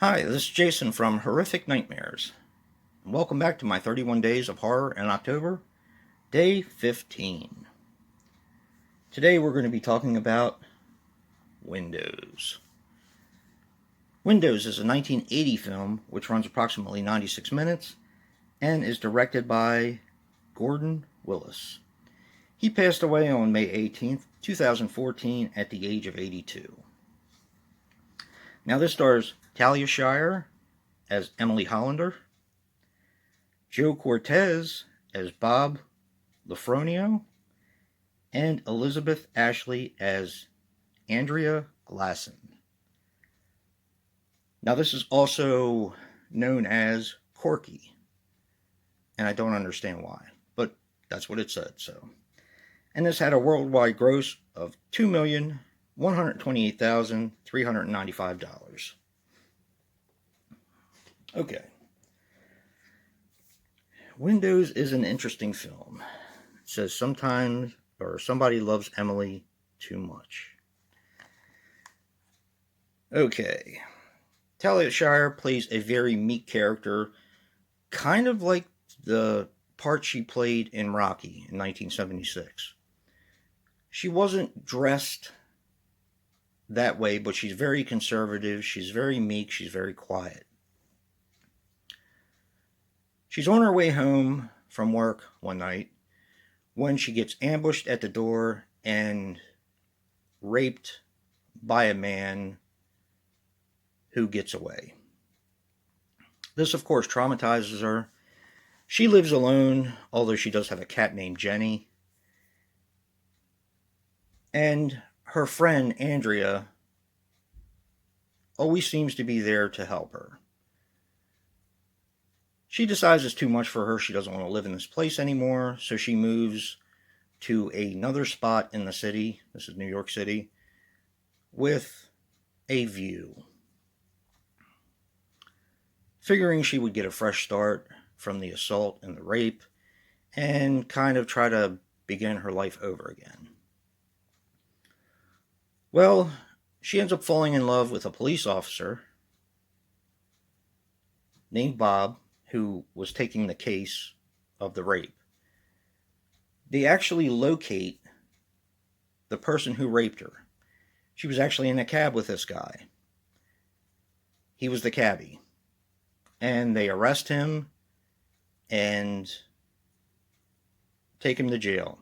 Hi, this is Jason from Horrific Nightmares. And welcome back to my 31 Days of Horror in October, Day 15. Today we're going to be talking about Windows. Windows is a 1980 film which runs approximately 96 minutes and is directed by Gordon Willis. He passed away on May 18th, 2014 at the age of 82. Now this stars Talia Shire as Emily Hollander, Joe Cortez as Bob Lafronio, and Elizabeth Ashley as Andrea Glasson. Now this is also known as Corky, and I don't understand why, but that's what it said. And this had a worldwide gross of $2,128,395. Okay. Windows is an interesting film. It says sometimes, or somebody loves Emily too much. Okay. Talia Shire plays a very meek character, kind of like the part she played in Rocky in 1976. She wasn't dressed that way, but she's very conservative, she's very meek, she's very quiet. She's on her way home from work one night when she gets ambushed at the door and raped by a man who gets away. This, of course, traumatizes her. She lives alone, although she does have a cat named Jenny. And her friend, Andrea, always seems to be there to help her. She decides it's too much for her. She doesn't want to live in this place anymore, so she moves to another spot in the city. This is New York City, with a view. Figuring she would get a fresh start from the assault and the rape and kind of try to begin her life over again. Well, she ends up falling in love with a police officer named Bob, who was taking the case of the rape. They actually locate the person who raped her. She was actually in a cab with this guy. He was the cabbie. And they arrest him and take him to jail.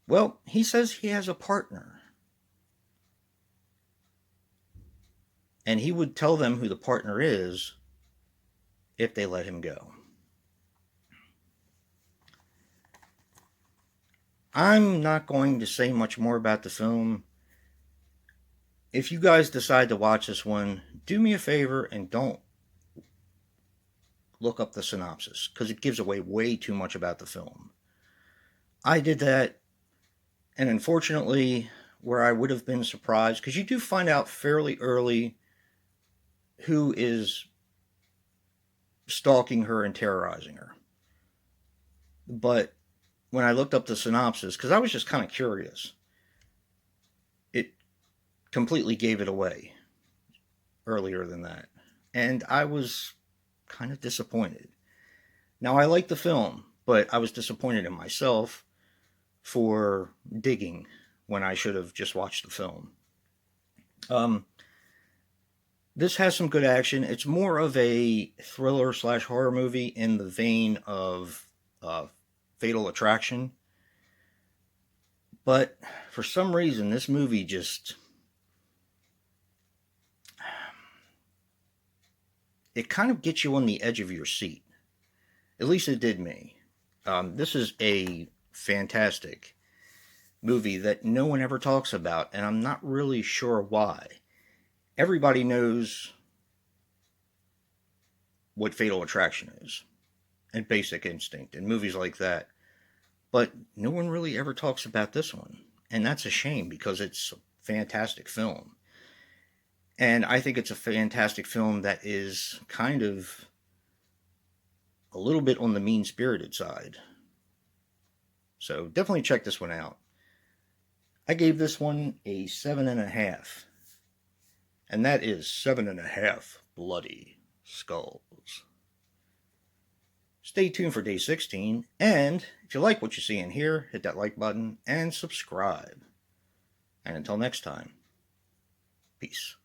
Well, he says he has a partner. And he would tell them who the partner is if they let him go. I'm not going to say much more about the film. If you guys decide to watch this one, do me a favor and don't look up the synopsis, because it gives away way too much about the film. I did that, and unfortunately, where I would have been surprised, because you do find out fairly early who is stalking her and terrorizing her. But when I looked up the synopsis, because I was just kind of curious, it completely gave it away earlier than that. And I was kind of disappointed. Now, I liked the film, but I was disappointed in myself for digging when I should have just watched the film. This has some good action. It's more of a thriller / horror movie in the vein of Fatal Attraction. But for some reason, this movie just... it kind of gets you on the edge of your seat. At least it did me. This is a fantastic movie that no one ever talks about, and I'm not really sure why. Everybody knows what Fatal Attraction is, and Basic Instinct, and movies like that. But no one really ever talks about this one. And that's a shame, because it's a fantastic film. And I think it's a fantastic film that is kind of a little bit on the mean-spirited side. So definitely check this one out. I gave this one a 7.5. And that is 7.5 bloody skulls. Stay tuned for day 16, and if you like what you see in here, hit that like button and subscribe. And until next time, peace.